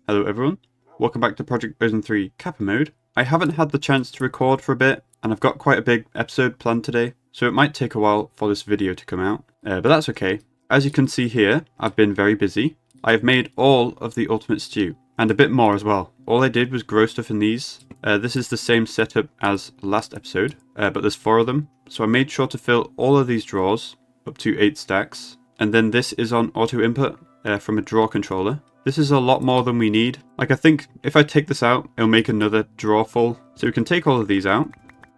Hello everyone, welcome back to Project Ozone 3 Kappa Mode. I haven't had the chance to record for a bit, and I've got quite a big episode planned today, so it might take a while for this video to come out, but that's okay. As you can see here, I've been very busy. I have made all of the ultimate stew, and a bit more as well. All I did was grow stuff in these. This is the same setup as last episode, but there's 4 of them, so I made sure to fill all of these drawers, up to 8 stacks, and then this is on auto input from a drawer controller. This is a lot more than we need. Like, I think if I take this out, it'll make another drawer full. So we can take all of these out.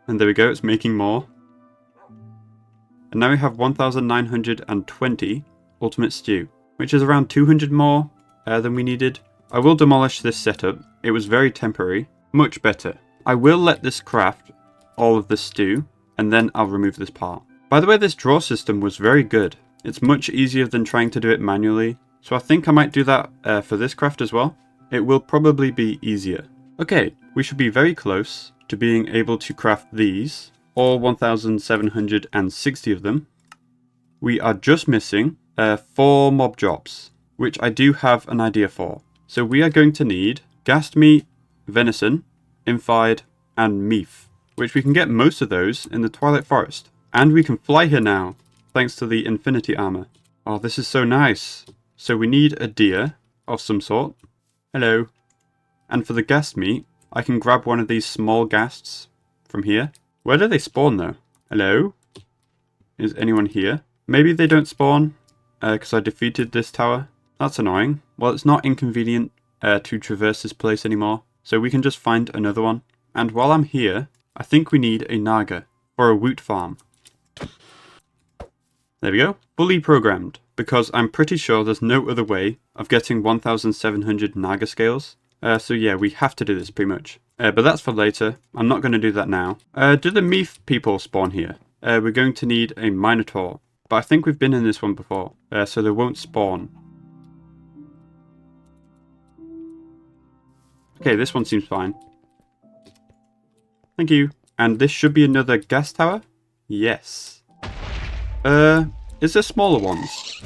And there we go, it's making more. And now we have 1,920 ultimate stew, which is around 200 more than we needed. I will demolish this setup. It was very temporary. Much better. I will let this craft all of the stew, and then I'll remove this part. By the way, this drawer system was very good. It's much easier than trying to do it manually. So I think I might do that for this craft as well. It will probably be easier. Okay, we should be very close to being able to craft these, all 1,760 of them. We are just missing 4 mob drops, which I do have an idea for. So we are going to need gassed meat, venison, infide, and meat, which we can get most of those in the Twilight Forest. And we can fly here now, thanks to the infinity armor. Oh, this is so nice. So we need a deer of some sort. Hello. And for the ghast meat, I can grab one of these small ghasts from here. Where do they spawn though? Hello? Is anyone here? Maybe they don't spawn because I defeated this tower. That's annoying. Well, it's not inconvenient to traverse this place anymore. So we can just find another one. And while I'm here, I think we need a Naga for a woot farm. There we go. Fully programmed. Because I'm pretty sure there's no other way of getting 1,700 Naga scales. So yeah, we have to do this pretty much. But that's for later. I'm not going to do that now. Do the Meath people spawn here? We're going to need a Minotaur. But I think we've been in this one before. So they won't spawn. Okay, this one seems fine. Thank you. And this should be another gas tower? Yes. Is there smaller ones?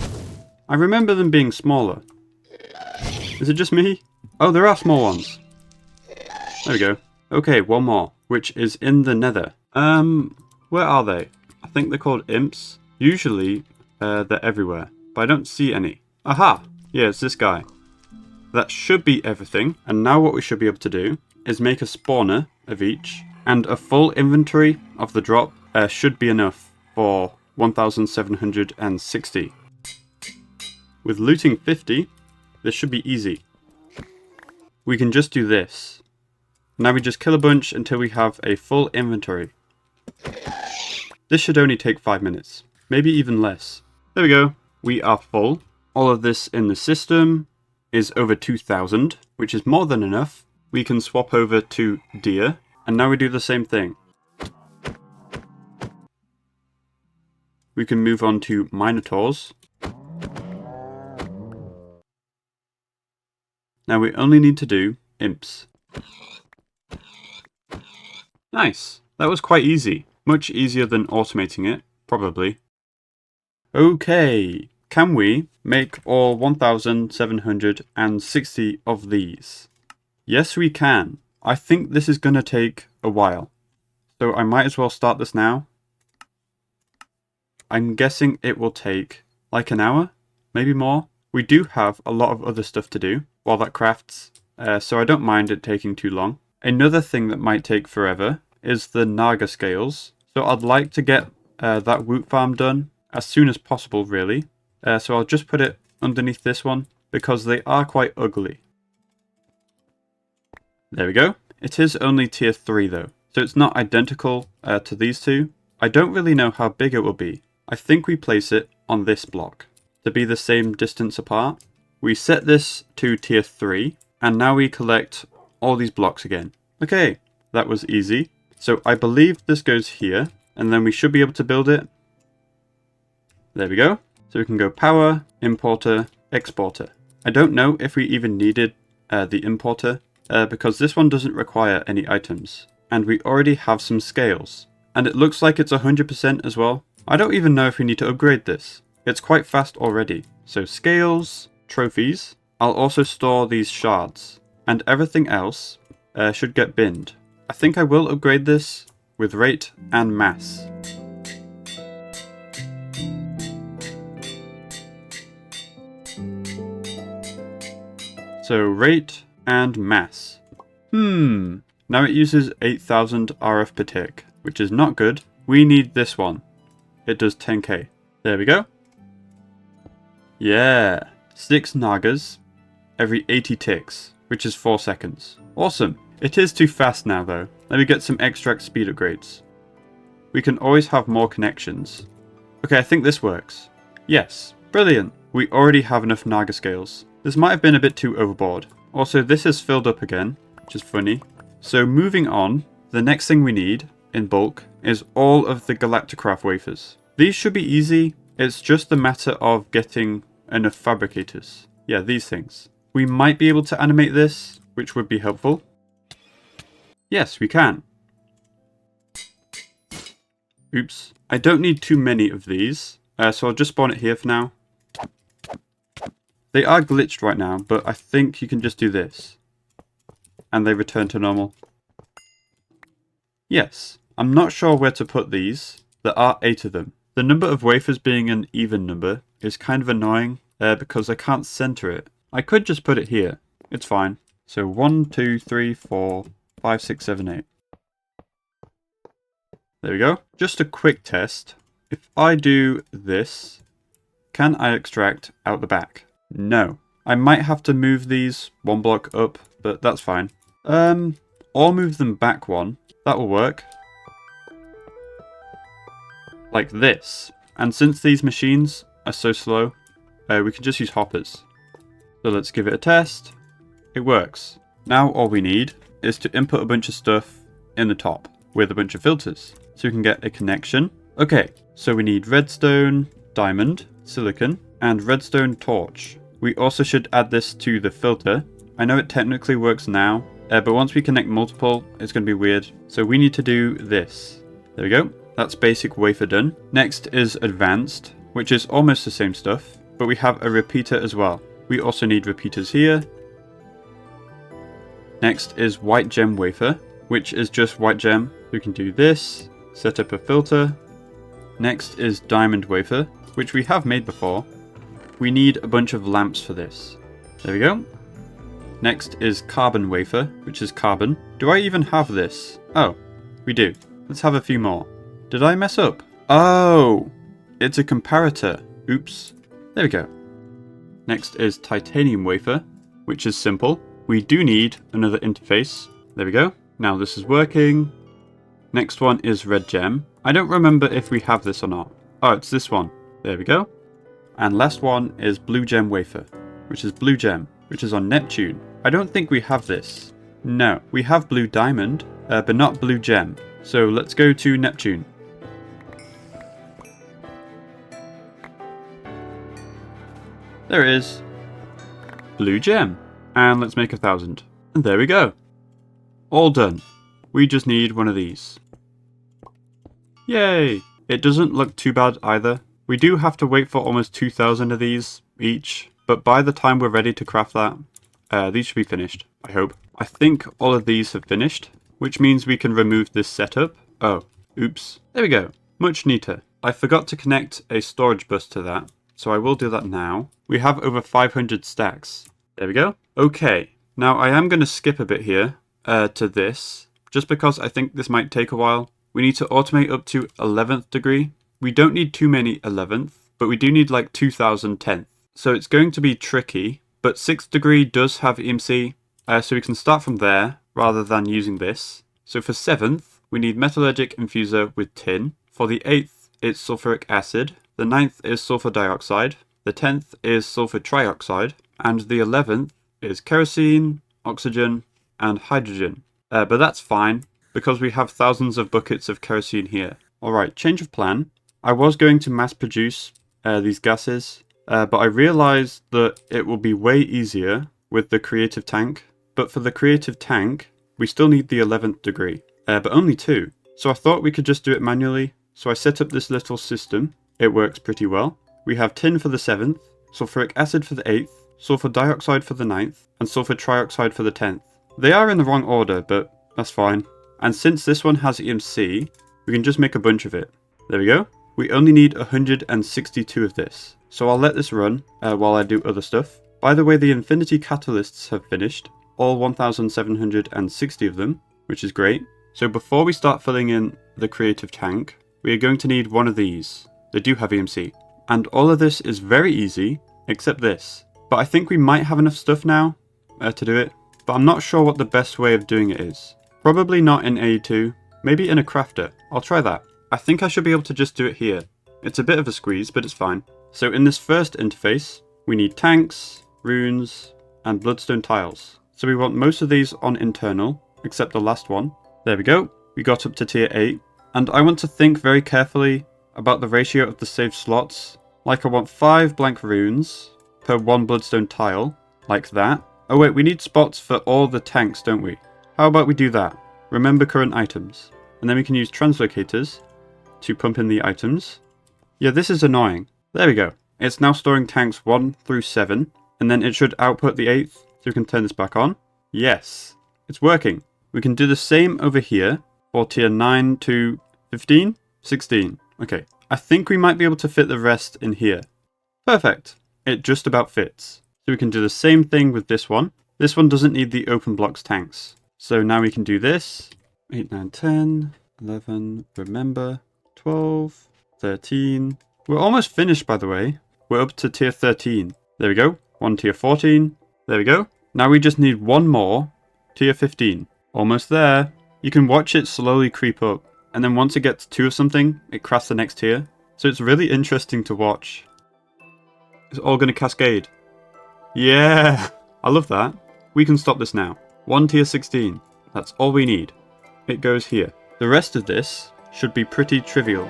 I remember them being smaller. Is it just me? Oh, there are small ones. There we go. Okay, one more, which is in the nether. Where are they? I think they're called imps. Usually, they're everywhere, but I don't see any. Aha! Yeah, it's this guy. That should be everything, and now what we should be able to do is make a spawner of each, and a full inventory of the drop should be enough for 1,760. With looting 50, this should be easy. We can just do this. Now we just kill a bunch until we have a full inventory. This should only take 5 minutes, maybe even less. There we go, we are full. All of this in the system is over 2,000, which is more than enough. We can swap over to deer, and now we do the same thing. We can move on to Minotaurs. Now we only need to do imps. Nice! That was quite easy. Much easier than automating it, probably. Okay, can we make all 1,760 of these? Yes, we can. I think this is going to take a while. So I might as well start this now. I'm guessing it will take like an hour, maybe more. We do have a lot of other stuff to do while that crafts, so I don't mind it taking too long. Another thing that might take forever is the Naga scales. So I'd like to get that woot farm done as soon as possible, really. So I'll just put it underneath this one because they are quite ugly. There we go. It is only tier 3 though, so it's not identical to these two. I don't really know how big it will be. I think we place it on this block to be the same distance apart. We set this to tier 3 and now we collect all these blocks again. Okay, that was easy. So I believe this goes here and then we should be able to build it. There we go. So we can go power, importer, exporter. I don't know if we even needed the importer because this one doesn't require any items and we already have some scales. And it looks like it's 100% as well. I don't even know if we need to upgrade this. It's quite fast already. So scales, trophies, I'll also store these shards, and everything else should get binned. I think I will upgrade this with rate and mass. So rate and mass. Now it uses 8000 RF per tick, which is not good. We need this one. It does 10k. There we go. Yeah, 6 Nagas every 80 ticks, which is 4 seconds. Awesome. It is too fast now though. Let me get some extract speed upgrades. We can always have more connections. Okay, I think this works. Yes, brilliant. We already have enough Naga scales. This might have been a bit too overboard. Also, this is filled up again, which is funny. So moving on, the next thing we need, in bulk, is all of the Galacticraft wafers. These should be easy. It's just a matter of getting enough fabricators. Yeah, these things. We might be able to animate this, which would be helpful. Yes, we can. Oops. I don't need too many of these, so I'll just spawn it here for now. They are glitched right now, but I think you can just do this. And they return to normal. Yes. I'm not sure where to put these. There are 8 of them. The number of wafers being an even number is kind of annoying because I can't center it. I could just put it here. It's fine. So 1, 2, 3, 4, 5, 6, 7, 8. There we go. Just a quick test. If I do this, can I extract out the back? No. I might have to move these 1 block up, but that's fine. Or move them back 1. That will work. Like this. And since these machines are so slow, we can just use hoppers. So let's give it a test. It works. Now all we need is to input a bunch of stuff in the top with a bunch of filters. So we can get a connection. Okay, so we need redstone, diamond, silicon, and redstone torch. We also should add this to the filter. I know it technically works now, but once we connect multiple, it's going to be weird. So we need to do this. There we go. That's basic wafer done. Next is advanced, which is almost the same stuff, but we have a repeater as well. We also need repeaters here. Next is white gem wafer, which is just white gem. We can do this, set up a filter. Next is diamond wafer, which we have made before. We need a bunch of lamps for this. There we go. Next is carbon wafer, which is carbon. Do I even have this? Oh, we do. Let's have a few more. Did I mess up? Oh, it's a comparator. Oops. There we go. Next is titanium wafer, which is simple. We do need another interface. There we go. Now this is working. Next one is red gem. I don't remember if we have this or not. Oh, it's this one. There we go. And last one is blue gem wafer, which is blue gem, which is on Neptune. I don't think we have this. No, we have blue diamond, but not blue gem. So let's go to Neptune. There it is. Blue gem. And let's make 1,000. And there we go. All done. We just need one of these. Yay! It doesn't look too bad either. We do have to wait for almost 2,000 of these each, but by the time we're ready to craft that, these should be finished, I hope. I think all of these have finished, which means we can remove this setup. Oh, oops. There we go. Much neater. I forgot to connect a storage bus to that, so I will do that now. We have over 500 stacks. There we go. Okay, now I am going to skip a bit here to this, just because I think this might take a while. We need to automate up to 11th degree. We don't need too many 11th, but we do need like 2000 10th. So it's going to be tricky, but 6th degree does have EMC, so we can start from there rather than using this. So for 7th, we need metallurgic infuser with tin. For the 8th, it's sulfuric acid. The 9th is sulfur dioxide. The 10th is sulfur trioxide. And the 11th is kerosene, oxygen, and hydrogen. But that's fine, because we have thousands of buckets of kerosene here. Alright, change of plan. I was going to mass produce these gases, but I realized that it will be way easier with the creative tank. But for the creative tank, we still need the 11th degree, but only 2. So I thought we could just do it manually. So I set up this little system. It works pretty well. We have tin for the 7th, sulfuric acid for the 8th, sulfur dioxide for the 9th, and sulfur trioxide for the 10th. They are in the wrong order, but that's fine. And since this one has EMC, we can just make a bunch of it. There we go. We only need 162 of this. So I'll let this run while I do other stuff. By the way, the infinity catalysts have finished. All 1760 of them, which is great. So before we start filling in the creative tank, we are going to need one of these. They do have EMC. And all of this is very easy, except this. But I think we might have enough stuff now to do it. But I'm not sure what the best way of doing it is. Probably not in AE2, maybe in a crafter. I'll try that. I think I should be able to just do it here. It's a bit of a squeeze, but it's fine. So in this first interface, we need tanks, runes, and bloodstone tiles. So we want most of these on internal, except the last one. There we go. We got up to tier 8. And I want to think very carefully about the ratio of the saved slots. Like I want 5 blank runes per 1 bloodstone tile, like that. Oh wait, we need spots for all the tanks, don't we? How about we do that? Remember current items. And then we can use translocators to pump in the items. Yeah, this is annoying. There we go. It's now storing tanks 1 through 7. And then it should output the 8th. So we can turn this back on. Yes, it's working. We can do the same over here for tier 9 to 15, 16. Okay, I think we might be able to fit the rest in here. Perfect. It just about fits. So we can do the same thing with this one. This one doesn't need the open blocks tanks. So now we can do this. 8, 9, 10, 11, remember, 12, 13. We're almost finished, by the way. We're up to tier 13. There we go. 1 tier 14. There we go. Now we just need one more. Tier 15. Almost there. You can watch it slowly creep up. And then once it gets 2 of something, it crafts the next tier. So it's really interesting to watch. It's all going to cascade. Yeah! I love that. We can stop this now. 1 tier 16. That's all we need. It goes here. The rest of this should be pretty trivial.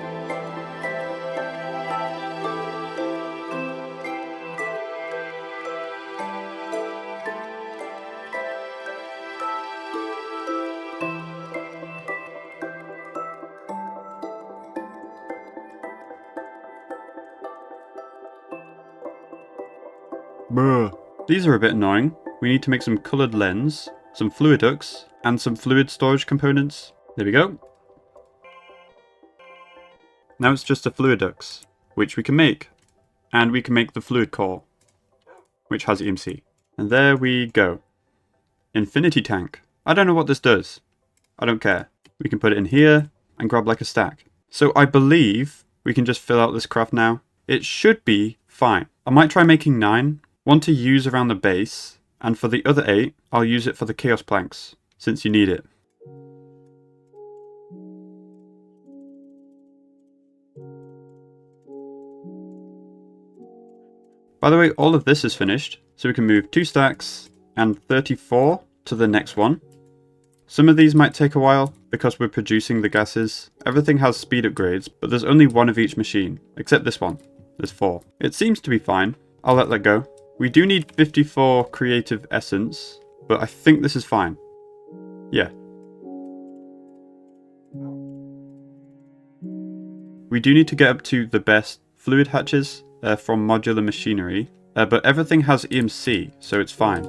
Bruh. These are a bit annoying. We need to make some coloured lens, some fluid ducts, and some fluid storage components. There we go. Now it's just the fluid ducts, which we can make. And we can make the fluid core, which has EMC. And there we go. Infinity tank. I don't know what this does. I don't care. We can put it in here and grab like a stack. So I believe we can just fill out this craft now. It should be fine. I might try making 9. One to use around the base, and for the other 8, I'll use it for the chaos planks, since you need it. By the way, all of this is finished, so we can move 2 stacks and 34 to the next one. Some of these might take a while, because we're producing the gases. Everything has speed upgrades, but there's only 1 of each machine, except this one. There's 4. It seems to be fine. I'll let that go. We do need 54 creative essence, but I think this is fine. Yeah. We do need to get up to the best fluid hatches from modular machinery, but everything has EMC, so it's fine.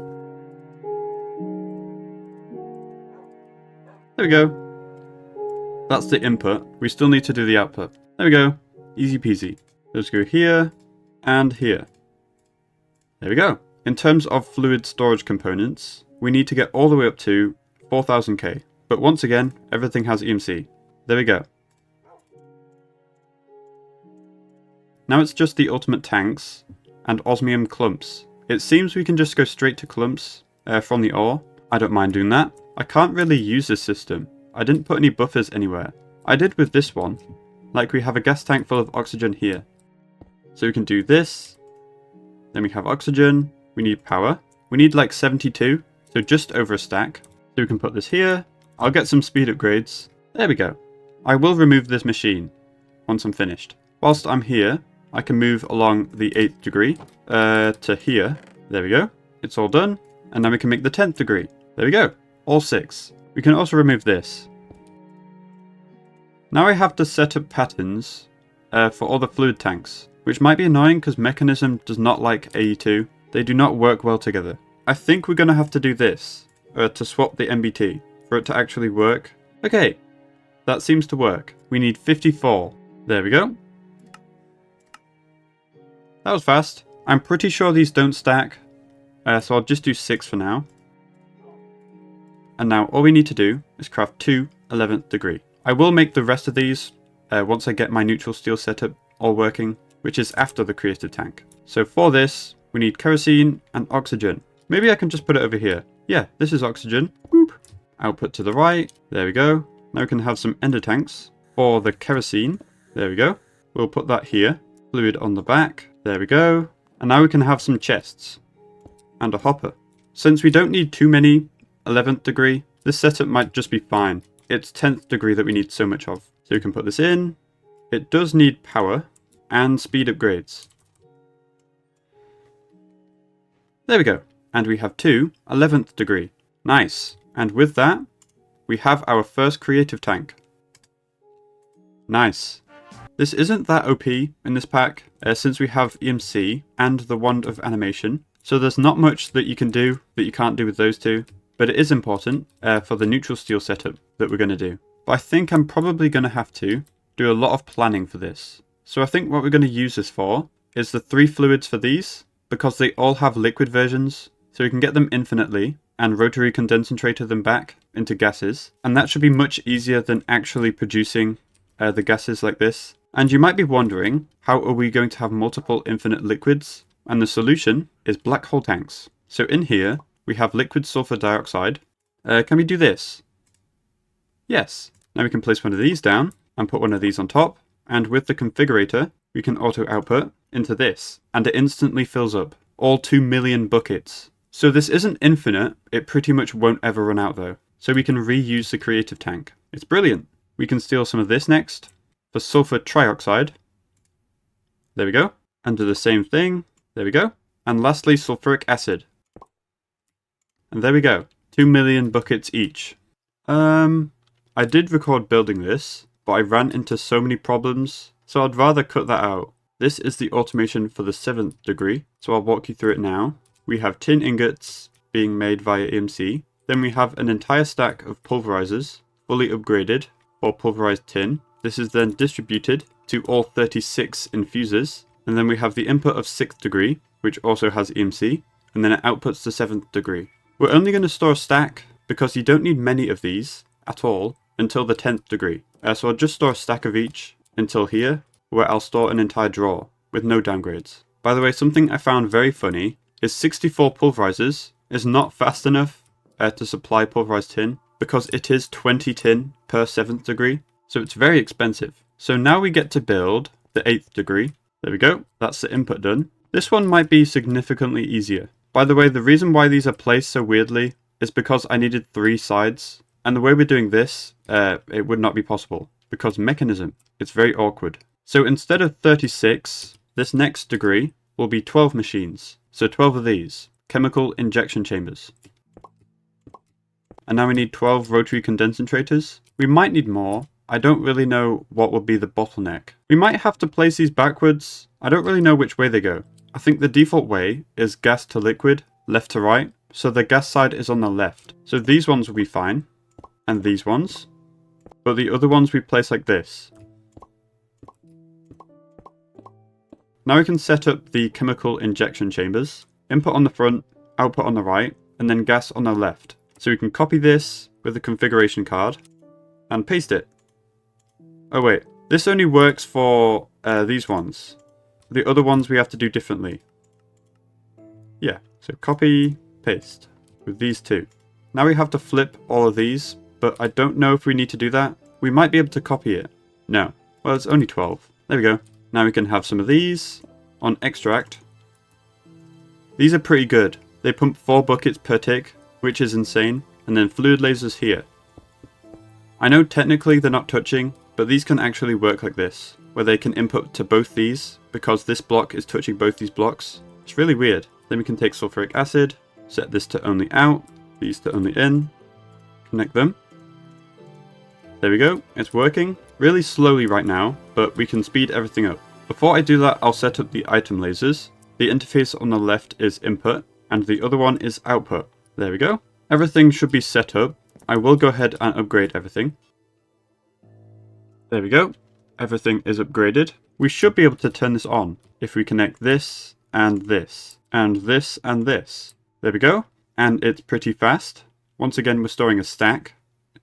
There we go. That's the input. We still need to do the output. There we go. Easy peasy. Let's go here and here. There we go. In terms of fluid storage components, we need to get all the way up to 4000k. But once again, everything has EMC. There we go. Now it's just the ultimate tanks and osmium clumps. It seems we can just go straight to clumps from the ore. I don't mind doing that. I can't really use this system. I didn't put any buffers anywhere. I did with this one. Like we have a gas tank full of oxygen here. So we can do this. Then we have oxygen. We need power. We need like 72. So just over a stack. So we can put this here. I'll get some speed upgrades. There we go. I will remove this machine once I'm finished. Whilst I'm here, I can move along the 8th degree to here. There we go. It's all done. And then we can make the 10th degree. There we go. All 6. We can also remove this. Now I have to set up patterns for all the fluid tanks, which might be annoying because Mechanism does not like AE2. They do not work well together. I think we're going to have to do this to swap the MBT for it to actually work. Okay, that seems to work. We need 54. There we go. That was fast. I'm pretty sure these don't stack, so I'll just do 6 for now. And now all we need to do is craft 2 11th degree. I will make the rest of these once I get my neutral steel setup all working, which is after the creative tank. So for this, we need kerosene and oxygen. Maybe I can just put it over here. Yeah, this is oxygen. Boop. Output to the right. There we go. Now we can have some ender tanks for the kerosene. There we go. We'll put that here. Fluid on the back. There we go. And now we can have some chests and a hopper. Since we don't need too many 11th degree, this setup might just be fine. It's 10th degree that we need so much of. So we can put this in. It does need power and speed upgrades. There we go. And we have 2 11th degree. Nice. And with that, we have our first creative tank. Nice. This isn't that OP in this pack, since we have EMC and the Wand of Animation. So there's not much that you can do that you can't do with those two. But it is important for the neutral steel setup that we're going to do. But I think I'm probably going to have to do a lot of planning for this. So I think what we're going to use this for is the 3 fluids for these, because they all have liquid versions. So we can get them infinitely and rotary condensator them back into gases. And that should be much easier than actually producing the gases like this. And you might be wondering, how are we going to have multiple infinite liquids? And the solution is black hole tanks. So in here, we have liquid sulfur dioxide. Can we do this? Yes. Now we can place one of these down and put one of these on top. And with the configurator, we can auto output into this. And it instantly fills up all 2 million buckets. So this isn't infinite. It pretty much won't ever run out though. So we can reuse the creative tank. It's brilliant. We can steal some of this next for sulfur trioxide. There we go. And do the same thing. There we go. And lastly, sulfuric acid. And there we go. 2 million buckets each. I did record building this, but I ran into so many problems, so I'd rather cut that out. This is the automation for the 7th degree, so I'll walk you through it now. We have tin ingots being made via EMC. Then we have an entire stack of pulverizers, fully upgraded for pulverized tin. This is then distributed to all 36 infusers. And then we have the input of 6th degree, which also has EMC, and then it outputs the 7th degree. We're only going to store a stack because you don't need many of these at all until the 10th degree. So I'll just store a stack of each until here, where I'll store an entire drawer with no downgrades. By the way, something I found very funny is 64 pulverizers is not fast enough to supply pulverized tin because it is 20 tin per 7th degree, so it's very expensive. So now we get to build the 8th degree. There we go, that's the input done. This one might be significantly easier. By the way, the reason why these are placed so weirdly is because I needed 3 sides. And the way we're doing this, it would not be possible. Because mechanism, it's very awkward. So instead of 36, this next degree will be 12 machines. So 12 of these, chemical injection chambers. And now we need 12 rotary condensators. We might need more. I don't really know what will be the bottleneck. We might have to place these backwards. I don't really know which way they go. I think the default way is gas to liquid, left to right. So the gas side is on the left. So these ones will be fine. And these ones. But the other ones we place like this. Now we can set up the chemical injection chambers. Input on the front, output on the right, and then gas on the left. So we can copy this with the configuration card and paste it. Oh wait, this only works for these ones. The other ones we have to do differently. Yeah, so copy, paste with these two. Now we have to flip all of these, but I don't know if we need to do that. We might be able to copy it. No, well it's only 12. There we go. Now we can have some of these on extract. These are pretty good. They pump 4 buckets per tick, which is insane. And then fluid lasers here. I know technically they're not touching, but these can actually work like this, where they can input to both these, because this block is touching both these blocks. It's really weird. Then we can take sulfuric acid, set this to only out, these to only in, connect them. There we go, it's working. Really slowly right now, but we can speed everything up. Before I do that, I'll set up the item lasers. The interface on the left is input, and the other one is output. There we go. Everything should be set up. I will go ahead and upgrade everything. There we go. Everything is upgraded. We should be able to turn this on if we connect this, and this, and this, and this. There we go. And it's pretty fast. Once again, we're storing a stack.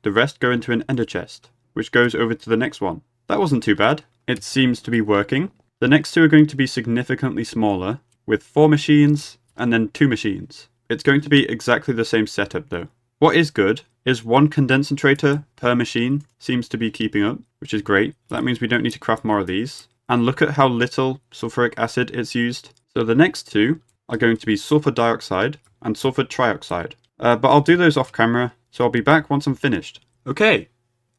The rest go into an ender chest, which goes over to the next one. That wasn't too bad. It seems to be working. The next two are going to be significantly smaller, with 4 machines and then 2 machines. It's going to be exactly the same setup though. What is good is 1 concentrator per machine seems to be keeping up, which is great. That means we don't need to craft more of these. And look at how little sulfuric acid it's used. So the next two are going to be sulfur dioxide and sulfur trioxide. But I'll do those off camera, so I'll be back once I'm finished. Okay,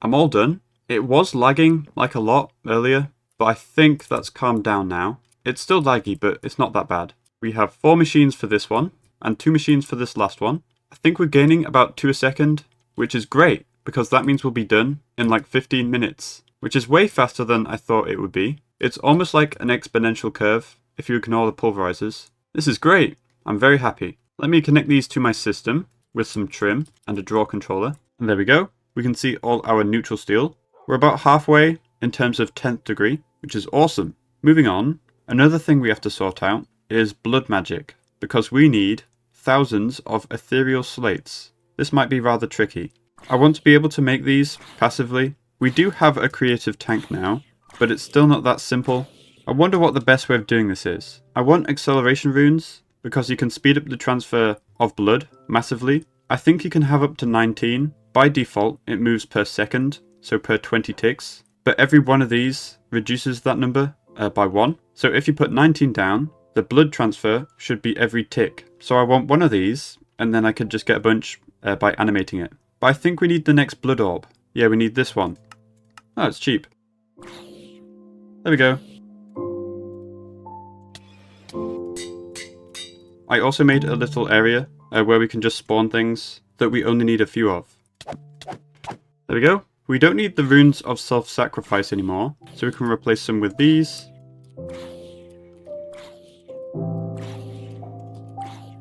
I'm all done. It was lagging like a lot earlier, but I think that's calmed down now. It's still laggy, but it's not that bad. We have 4 machines for this one, and 2 machines for this last one. I think we're gaining about 2 a second, which is great, because that means we'll be done in like 15 minutes, which is way faster than I thought it would be. It's almost like an exponential curve, if you ignore the pulverizers. This is great. I'm very happy. Let me connect these to my system with some trim and a draw controller. And there we go. We can see all our neutral steel. We're about halfway in terms of 10th degree, which is awesome. Moving on, another thing we have to sort out is blood magic, because we need thousands of ethereal slates. This might be rather tricky. I want to be able to make these passively. We do have a creative tank now, but it's still not that simple. I wonder what the best way of doing this is. I want acceleration runes, because you can speed up the transfer of blood massively. I think you can have up to 19. By default, it moves per second, so per 20 ticks. But every one of these reduces that number by 1. So if you put 19 down, the blood transfer should be every tick. So I want one of these, and then I could just get a bunch by animating it. But I think we need the next blood orb. Yeah, we need this one. Oh, it's cheap. There we go. I also made a little area where we can just spawn things that we only need a few of. There we go. We don't need the runes of self-sacrifice anymore, so we can replace them with these.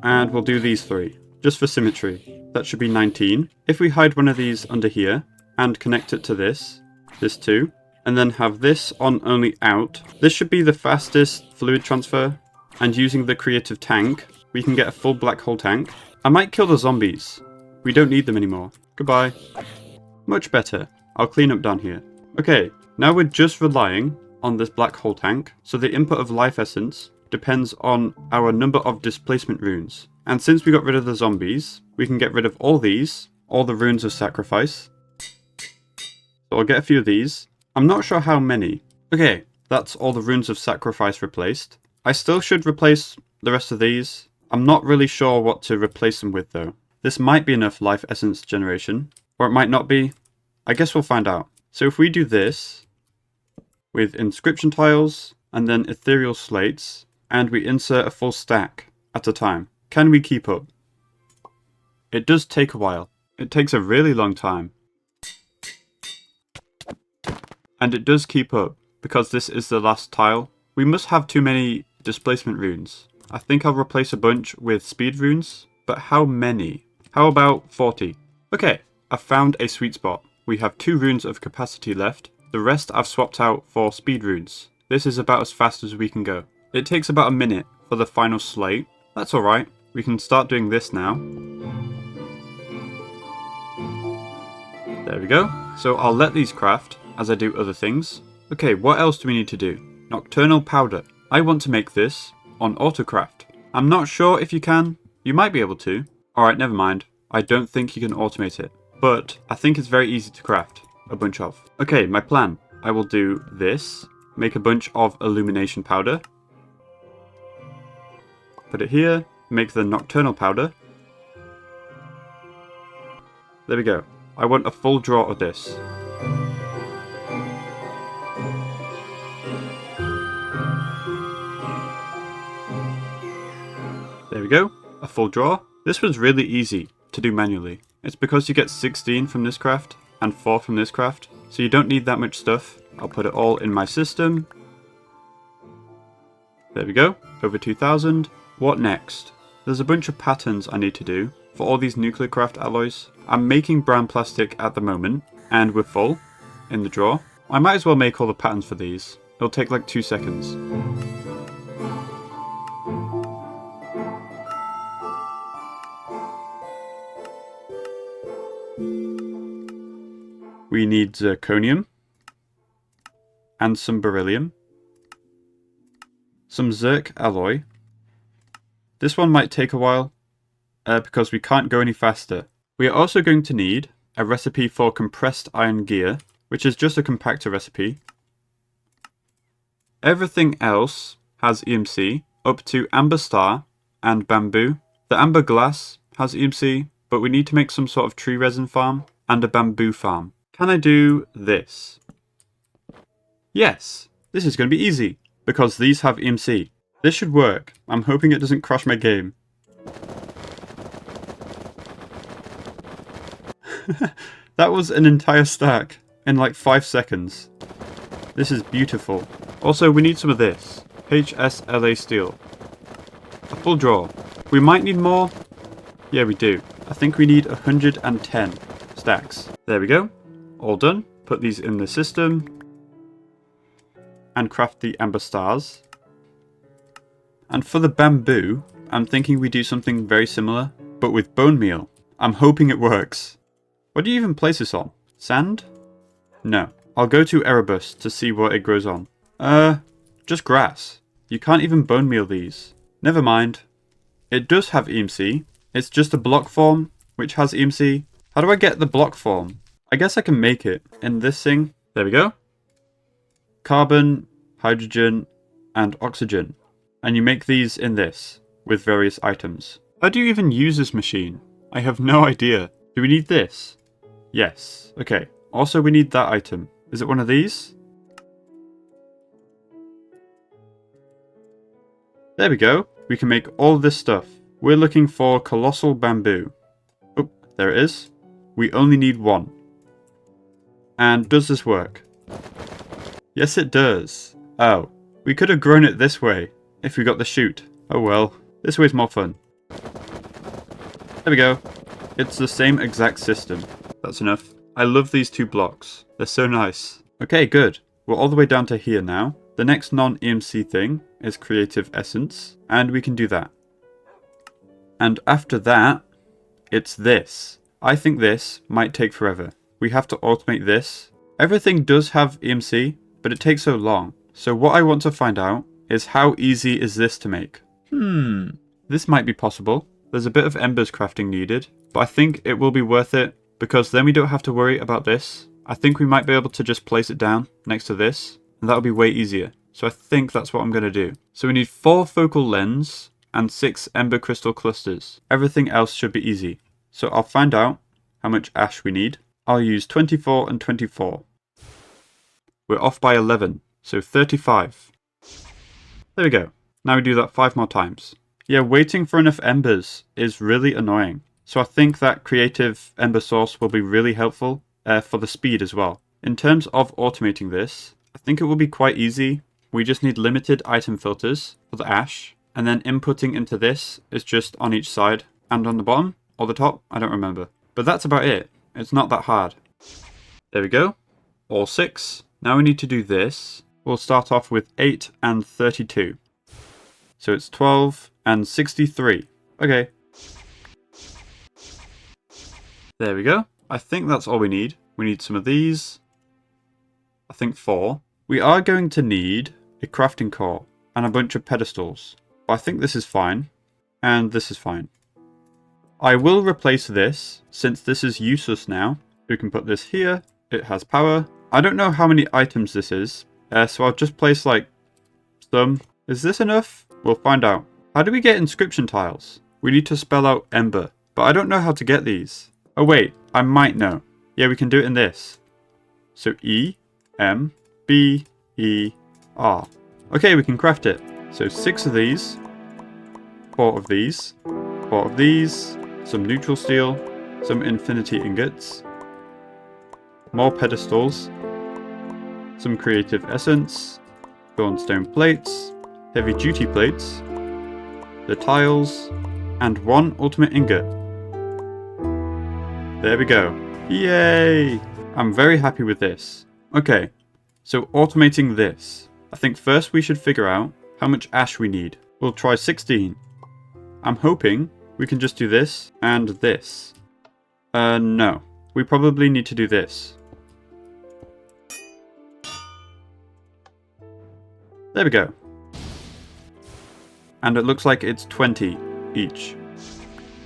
And we'll do these 3, just for symmetry. That should be 19. If we hide one of these under here, and connect it to this 2, and then have this on only out, this should be the fastest fluid transfer, and using the creative tank, we can get a full black hole tank. I might kill the zombies. We don't need them anymore. Goodbye. Much better. I'll clean up down here. Okay, now we're just relying on this black hole tank, so the input of life essence depends on our number of displacement runes. And since we got rid of the zombies, we can get rid of all these, all the runes of sacrifice. So I'll get a few of these. I'm not sure how many. Okay, that's all the runes of sacrifice replaced. I still should replace the rest of these. I'm not really sure what to replace them with though. This might be enough life essence generation, or it might not be. I guess we'll find out. So if we do this with inscription tiles and then ethereal slates, and we insert a full stack at a time, can we keep up? It does take a while. It takes a really long time. And it does keep up, because this is the last tile. We must have too many displacement runes. I think I'll replace a bunch with speed runes, but how many? How about 40? Okay, I've found a sweet spot. We have 2 runes of capacity left. The rest I've swapped out for speed runes. This is about as fast as we can go. It takes about a minute for the final slate. That's alright. We can start doing this now. There we go. So I'll let these craft as I do other things. Okay, what else do we need to do? Nocturnal powder. I want to make this on autocraft. I'm not sure if you can. You might be able to. Alright, never mind. I don't think you can automate it. But I think it's very easy to craft a bunch of. Okay, my plan. I will do this. Make a bunch of illumination powder. Put it here. Make the nocturnal powder. There we go. I want a full draw of this. There we go. A full draw. This was really easy to do manually. It's because you get 16 from this craft and 4 from this craft, so you don't need that much stuff. I'll put it all in my system. There we go, over 2000. What next? There's a bunch of patterns I need to do for all these Nuclearcraft alloys. I'm making brown plastic at the moment, and we're full in the drawer. I might as well make all the patterns for these. It'll take like 2 seconds. We need zirconium, and some beryllium, some zirc alloy. This one might take a while, because we can't go any faster. We are also going to need a recipe for compressed iron gear, which is just a compactor recipe. Everything else has EMC, up to amber star and bamboo. The amber glass has EMC, but we need to make some sort of tree resin farm and a bamboo farm. Can I do this? Yes, this is going to be easy, because these have EMC. This should work. I'm hoping it doesn't crash my game. That was an entire stack in like 5 seconds. This is beautiful. Also, we need some of this. HSLA steel. A full drawer. We might need more. Yeah, we do. I think we need 110 stacks. There we go. All done. Put these in the system. And craft the amber stars. And for the bamboo, I'm thinking we do something very similar, but with bone meal. I'm hoping it works. What do you even place this on? Sand? No. I'll go to Erebus to see what it grows on. Just grass. You can't even bone meal these. Never mind. It does have EMC. It's just a block form, which has EMC. How do I get the block form? I guess I can make it in this thing. There we go. Carbon, hydrogen, and oxygen. And you make these in this, with various items. How do you even use this machine? I have no idea. Do we need this? Yes. Okay. Also, we need that item. Is it one of these? There we go. We can make all this stuff. We're looking for colossal bamboo. Oh, there it is. We only need one. And does this work? Yes, it does. Oh, we could have grown it this way if we got the chute. Oh well, this way's more fun. There we go. It's the same exact system. That's enough. I love these 2 blocks. They're so nice. Okay, good. We're all the way down to here now. The next non-EMC thing is creative essence, and we can do that. And after that, it's this. I think this might take forever. We have to automate this. Everything does have EMC, but it takes so long. So what I want to find out is how easy is this to make? This might be possible. There's a bit of embers crafting needed, but I think it will be worth it because then we don't have to worry about this. I think we might be able to just place it down next to this, and that'll be way easier. So I think that's what I'm going to do. So we need 4 focal lens and 6 ember crystal clusters. Everything else should be easy. So I'll find out how much ash we need. I'll use 24 and 24. We're off by 11, so 35. There we go. Now we do that 5 more times. Yeah, waiting for enough embers is really annoying. So I think that creative ember source will be really helpful for the speed as well. In terms of automating this, I think it will be quite easy. We just need limited item filters for the ash, and then inputting into this is just on each side and on the bottom or the top, I don't remember. But that's about it. It's not that hard. There we go. All 6. Now we need to do this. We'll start off with 8 and 32. So it's 12 and 63. Okay. There we go. I think that's all we need. We need some of these. I think 4. We are going to need a crafting core and a bunch of pedestals. But I think this is fine. And this is fine. I will replace this since this is useless now. We can put this here. It has power. I don't know how many items this is. So I'll just place like some. Is this enough? We'll find out. How do we get inscription tiles? We need to spell out ember. But I don't know how to get these. Oh wait, I might know. Yeah, we can do it in this. So E, M, B, E, R. Okay, we can craft it. So 6 of these. 4 of these. 4 of these. Some neutral steel. Some infinity ingots. More pedestals. Some creative essence. Thornstone plates. heavy duty plates, the tiles, and 1 ultimate ingot. There we go. Yay! I'm very happy with this. Okay, so automating this. I think first we should figure out how much ash we need. We'll try 16. I'm hoping we can just do this and this. No. We probably need to do this. There we go. And it looks like it's 20 each.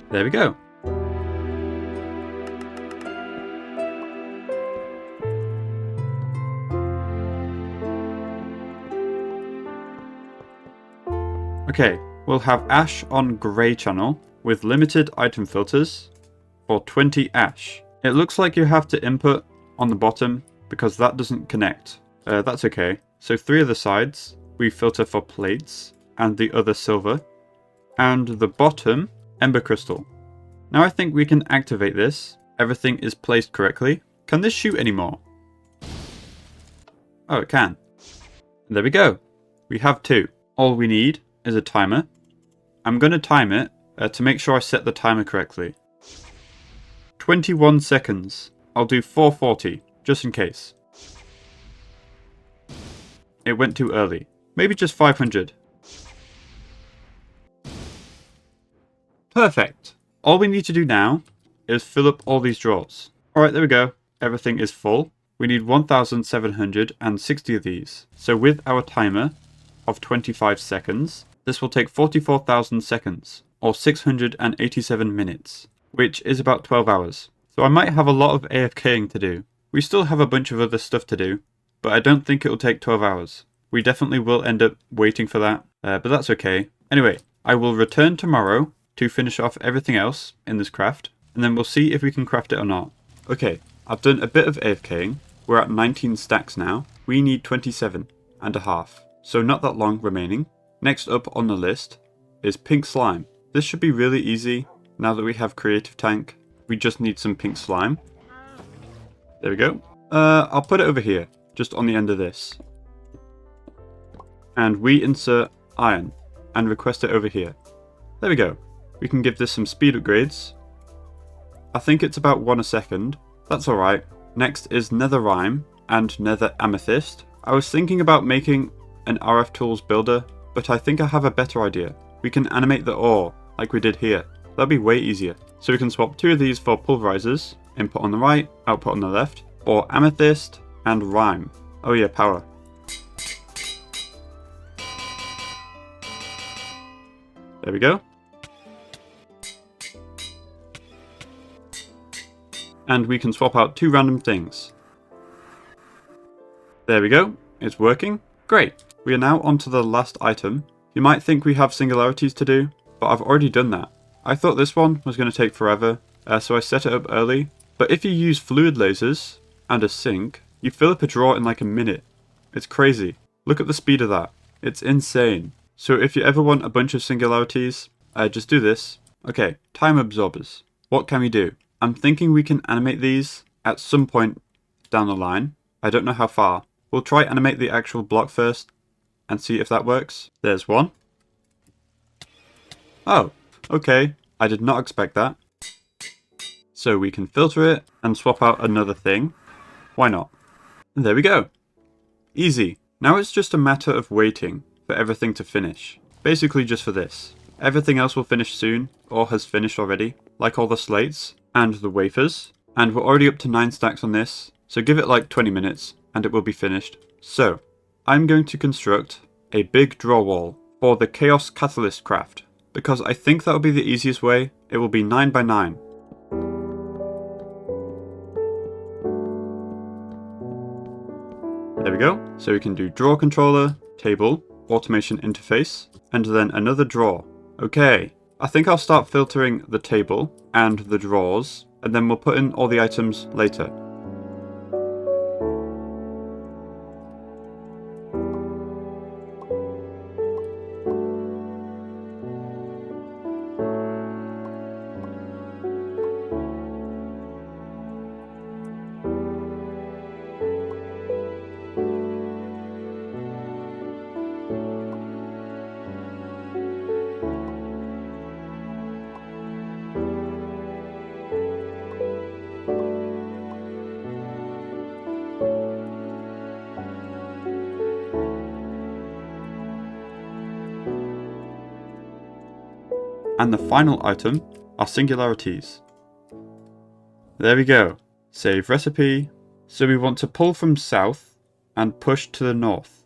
There we go. Okay, we'll have ash on grey channel with limited item filters for 20 ash. It looks like you have to input on the bottom because that doesn't connect. That's okay. So 3 of the sides we filter for plates and the other silver, and the bottom ember crystal. Now I think we can activate this. Everything is placed correctly. Can this shoot anymore? Oh, it can. There we go. We have 2. All we need is a timer. I'm going to time it to make sure I set the timer correctly. 21 seconds. I'll do 440, just in case. It went too early. Maybe just 500. Perfect. All we need to do now is fill up all these drawers. Alright, there we go. Everything is full. We need 1,760 of these. So with our timer of 25 seconds, this will take 44,000 seconds, or 687 minutes, which is about 12 hours. So I might have a lot of AFKing to do. We still have a bunch of other stuff to do, but I don't think it will take 12 hours. We definitely will end up waiting for that, but that's okay. Anyway, I will return tomorrow to finish off everything else in this craft, and then we'll see if we can craft it or not. Okay, I've done a bit of AFKing. We're at 19 stacks now. We need 27 and a half, so not that long remaining. Next up on the list is pink slime. This should be really easy now that we have creative tank. We just need some pink slime. There we go. I'll put it over here, just on the end of this. And we insert iron and request it over here. There we go. We can give this some speed upgrades. I think it's about 1 a second. That's alright. Next is netherime and nether amethyst. I was thinking about making an RF tools builder, but I think I have a better idea. We can animate the ore like we did here. That'd be way easier. So we can swap 2 of these for pulverizers, input on the right, output on the left, or amethyst and rime. Oh yeah, power. There we go. And we can swap out 2 random things. There we go. It's working. Great. We are now on to the last item. You might think we have singularities to do, but I've already done that. I thought this one was going to take forever, so I set it up early. But if you use fluid lasers and a sink, you fill up a drawer in like a minute. It's crazy. Look at the speed of that. It's insane. So if you ever want a bunch of singularities, just do this. Okay, time absorbers. What can we do? I'm thinking we can animate these at some point down the line. I don't know how far. We'll try animate the actual block first and see if that works. There's one. Oh, okay. I did not expect that. So we can filter it and swap out another thing. Why not? And there we go. Easy. Now it's just a matter of waiting for everything to finish. Basically just for this. Everything else will finish soon, or has finished already, like all the slates and the wafers. And we're already up to 9 stacks on this, so give it like 20 minutes and it will be finished. So, I'm going to construct a big draw wall for the Chaos Catalyst craft, because I think that will be the easiest way. It will be 9 by 9. There we go. So we can do draw controller, table, automation interface, and then another draw. Okay, I think I'll start filtering the table and the drawers, and then we'll put in all the items later. And the final item are singularities. There we go. Save recipe. So we want to pull from south and push to the north.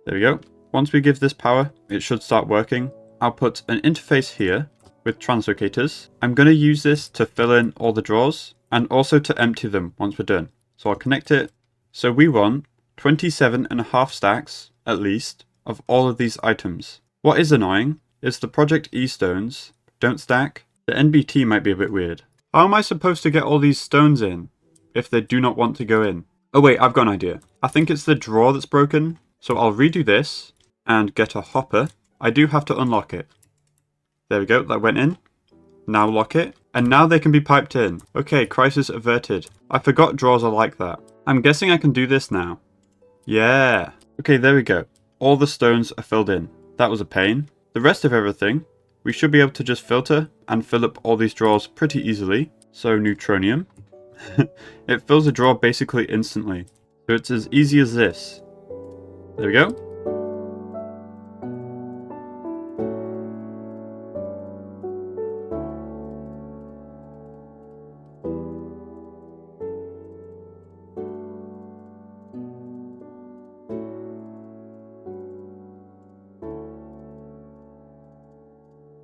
There we go. Once we give this power, it should start working. I'll put an interface here with translocators. I'm going to use this to fill in all the drawers and also to empty them once we're done. So I'll connect it. So we want 27.5 stacks, at least, of all of these items. What is annoying is the Project E stones don't stack. The NBT might be a bit weird. How am I supposed to get all these stones in if they do not want to go in? Oh wait, I've got an idea. I think it's the drawer that's broken. So I'll redo this and get a hopper. I do have to unlock it. There we go, that went in. Now lock it. And now they can be piped in. Okay, crisis averted. I forgot drawers are like that. I'm guessing I can do this now. Yeah. Okay, there we go. All the stones are filled in. That was a pain. The rest of everything, we should be able to just filter and fill up all these drawers pretty easily. So neutronium. It fills a drawer basically instantly. So it's as easy as this. There we go.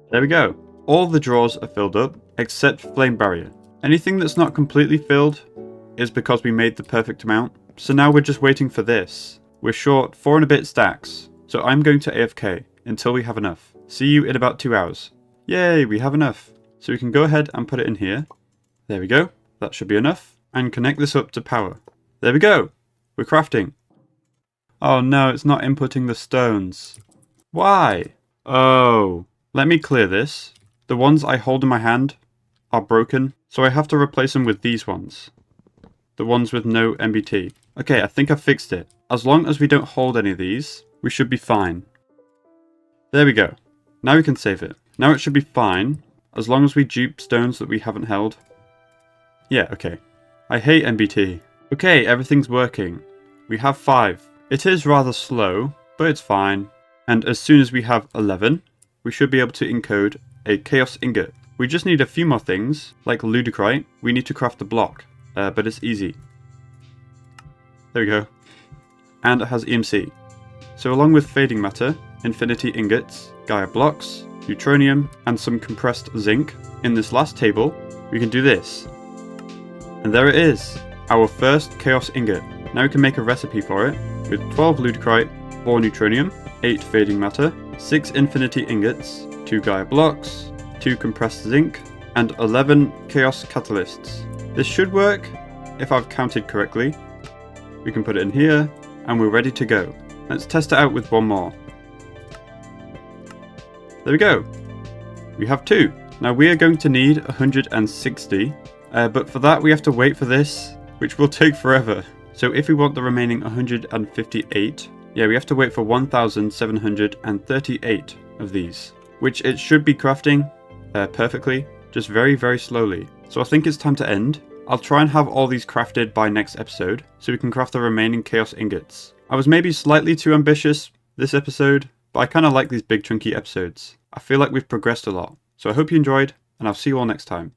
There we go. All the drawers are filled up, except flame barrier. Anything that's not completely filled is because we made the perfect amount. So now we're just waiting for this. We're short 4 and a bit stacks. So I'm going to AFK until we have enough. See you in about 2 hours. Yay, we have enough. So we can go ahead and put it in here. There we go. That should be enough. And connect this up to power. There we go. We're crafting. Oh no, it's not inputting the stones. Why? Oh. Let me clear this. The ones I hold in my hand are broken, so I have to replace them with these ones. The ones with no MBT. Okay, I think I fixed it. As long as we don't hold any of these, we should be fine. There we go. Now we can save it. Now it should be fine, as long as we dupe stones that we haven't held. Yeah, okay. I hate MBT. Okay, everything's working. We have 5. It is rather slow, but it's fine. And as soon as we have 11, we should be able to encode a chaos ingot. We just need a few more things, like ludicrite. We need to craft the block, but it's easy. There we go. And it has EMC. So along with fading matter, infinity ingots, Gaia blocks, neutronium, and some compressed zinc, in this last table, we can do this. And there it is, our first chaos ingot. Now we can make a recipe for it, with 12 ludicrite, 4 neutronium, 8 fading matter, 6 infinity ingots, 2 Gaia blocks, 2 compressed zinc, and 11 chaos catalysts. This should work, if I've counted correctly. We can put it in here, and we're ready to go. Let's test it out with one more. There we go. We have 2. Now we are going to need 160, but for that we have to wait for this, which will take forever. So if we want the remaining 158, yeah, we have to wait for 1,738 of these, which it should be crafting perfectly, just very, very slowly. So I think it's time to end. I'll try and have all these crafted by next episode, so we can craft the remaining chaos ingots. I was maybe slightly too ambitious this episode, but I kind of like these big chunky episodes. I feel like we've progressed a lot. So I hope you enjoyed, and I'll see you all next time.